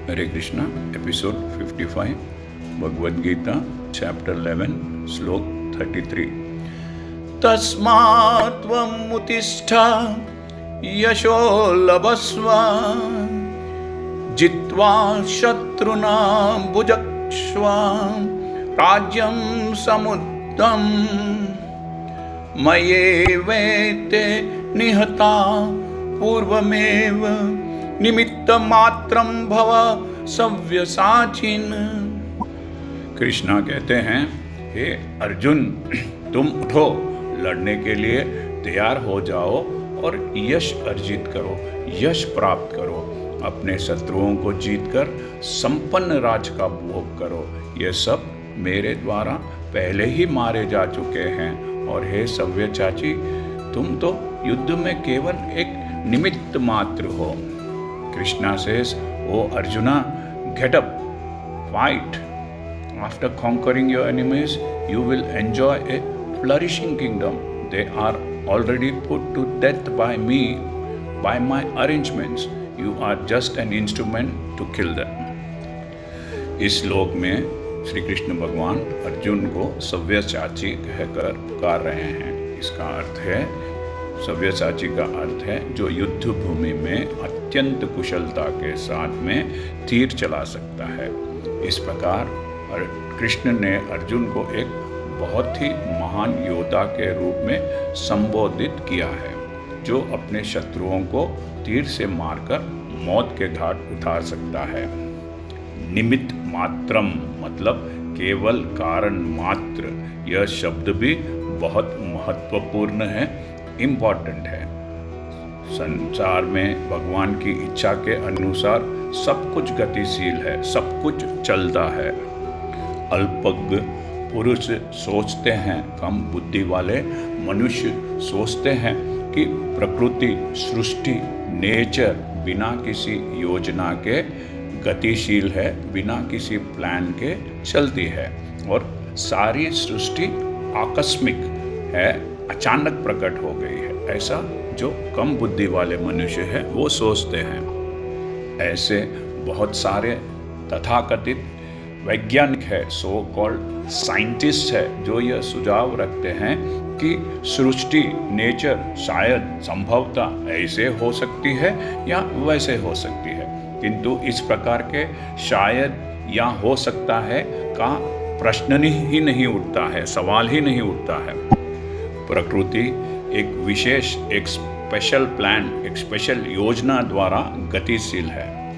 हरे Krishna episode 55 Bhagavad Gita chapter 11 श्लोक 33 तस्मात् त्वम् उत्तिष्ठ यशो लभस्व जित्वा शत्रूणां भुजक्ष्व राज्यं समुद्धम् मयैवेते निहता पूर्वमेव निमित्त मात्रम भव सव्यसाचिन। कृष्णा कहते हैं, हे अर्जुन, तुम उठो, लड़ने के लिए तैयार हो जाओ और यश अर्जित करो, यश प्राप्त करो, अपने शत्रुओं को जीतकर संपन्न राज का भोग करो। ये सब मेरे द्वारा पहले ही मारे जा चुके हैं और हे सव्यसाची, तुम तो युद्ध में केवल एक निमित्त मात्र हो। Krishna says, "O Arjuna, get up, fight. After conquering your enemies, you will enjoy a flourishing kingdom. They are already put to death by me, by my arrangements. You are just an instrument to kill them." इस श्लोक में श्री कृष्ण भगवान अर्जुन को सव्यसाची कहकर पुकार रहे हैं। इसका अर्थ है, सव्यसाची का अर्थ है जो युद्ध भूमि में अत्यंत कुशलता के साथ में तीर चला सकता है। इस प्रकार कृष्ण ने अर्जुन को एक बहुत ही महान योद्धा के रूप में संबोधित किया है, जो अपने शत्रुओं को तीर से मारकर मौत के घाट उतार सकता है। निमित्त मात्रम मतलब केवल कारण मात्र। यह शब्द भी बहुत महत्वपूर्ण है, इम्पॉर्टेंट है। संसार में भगवान की इच्छा के अनुसार सब कुछ गतिशील है, सब कुछ चलता है। अल्पज्ञ पुरुष सोचते हैं, कम बुद्धि वाले मनुष्य सोचते हैं कि प्रकृति, सृष्टि, नेचर बिना किसी योजना के गतिशील है, बिना किसी प्लान के चलती है और सारी सृष्टि आकस्मिक है, अचानक प्रकट हो गई है। ऐसा जो कम बुद्धि वाले मनुष्य हैं वो सोचते हैं। ऐसे बहुत सारे तथाकथित वैज्ञानिक है, सो कॉल्ड साइंटिस्ट है, जो यह सुझाव रखते हैं कि सृष्टि, नेचर शायद संभवतः ऐसे हो सकती है या वैसे हो सकती है, किंतु इस प्रकार के शायद या हो सकता है का प्रश्न ही नहीं उठता है, सवाल ही नहीं उठता है। प्रकृति एक विशेष, एक स्पेशल प्लान, एक स्पेशल योजना द्वारा गतिशील है।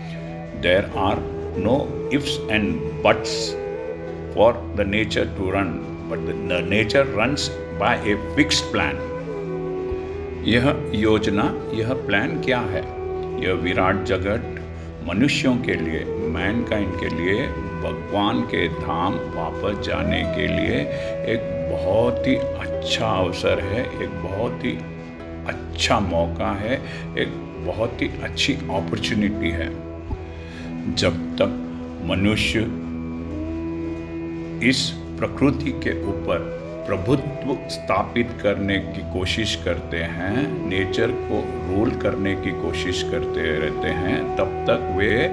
There are no ifs and buts for the nature to run, but the nature runs by a fixed plan. यह योजना, यह प्लान क्या है? यह विराट जगत मनुष्यों के लिए, मैनकाइंड के लिए, भगवान के धाम वापस जाने के लिए एक बहुत ही अच्छा अवसर है, एक बहुत ही अच्छा मौका है, एक बहुत ही अच्छी अपॉर्चुनिटी है। जब तक मनुष्य इस प्रकृति के ऊपर प्रभुत्व स्थापित करने की कोशिश करते हैं, नेचर को रूल करने की कोशिश करते रहते हैं, तब तक वे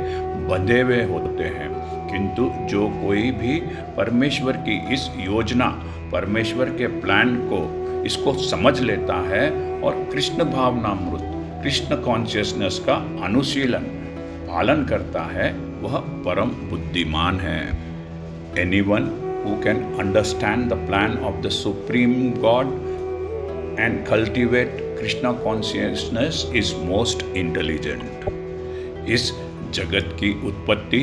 बंधे हुए होते हैं। किंतु जो कोई भी परमेश्वर की इस योजना, परमेश्वर के प्लान को, इसको समझ लेता है और कृष्ण भावनामृत, कृष्ण कॉन्शियसनेस का अनुशीलन, पालन करता है, वह परम बुद्धिमान है। Anyone who can understand the plan of the Supreme God and cultivate Krishna consciousness is most intelligent. इस जगत की उत्पत्ति,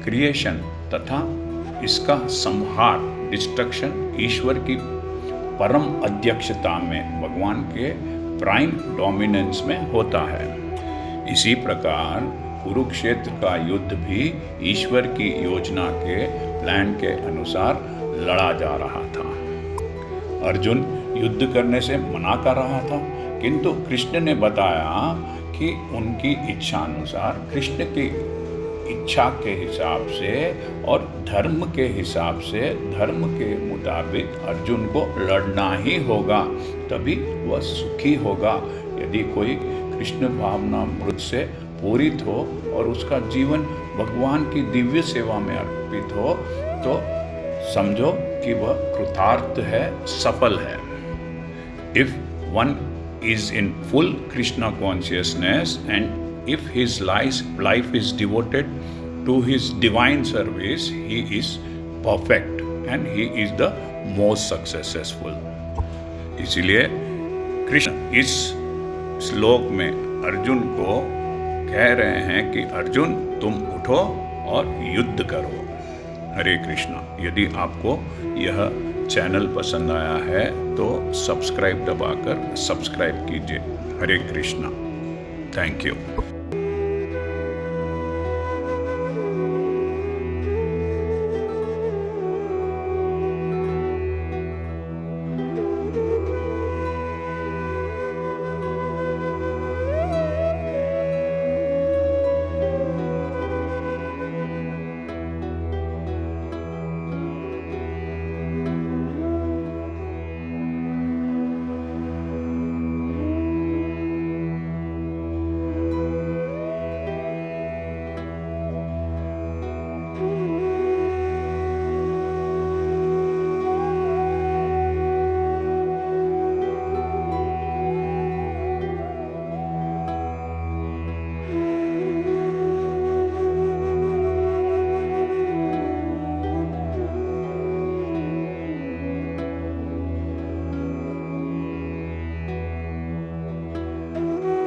क्रिएशन तथा इसका संहार, डिस्ट्रक्शन ईश्वर की परम अध्यक्षता में, भगवान के प्राइम डोमिनेंस में होता है। इसी प्रकार कुरुक्षेत्र का युद्ध भी ईश्वर की योजना के प्लान के अनुसार लड़ा जा रहा था। अर्जुन युद्ध करने से मना कर रहा था, किंतु कृष्ण ने बताया कि उनकी इच्छा अनुसार, कृष्ण की इच्छा के हिसाब से और धर्म के हिसाब से, धर्म के मुताबिक अर्जुन को लड़ना ही होगा, तभी वह सुखी होगा। यदि कोई कृष्ण भावनामृत से पूरित हो और उसका जीवन भगवान की दिव्य सेवा में अर्पित हो, तो समझो कि वह कृतार्थ है, सफल है। If one is in full Krishna consciousness and if his life is devoted to his divine service, he is perfect and he is the most successful. इसलिए कृष्ण इस श्लोक में अर्जुन को कह रहे हैं कि अर्जुन तुम उठो और युद्ध करो। हरे कृष्णा। यदि आपको यह चैनल पसंद आया है तो सब्सक्राइब दबाकर सब्सक्राइब कीजिए। हरे कृष्णा। Thank you.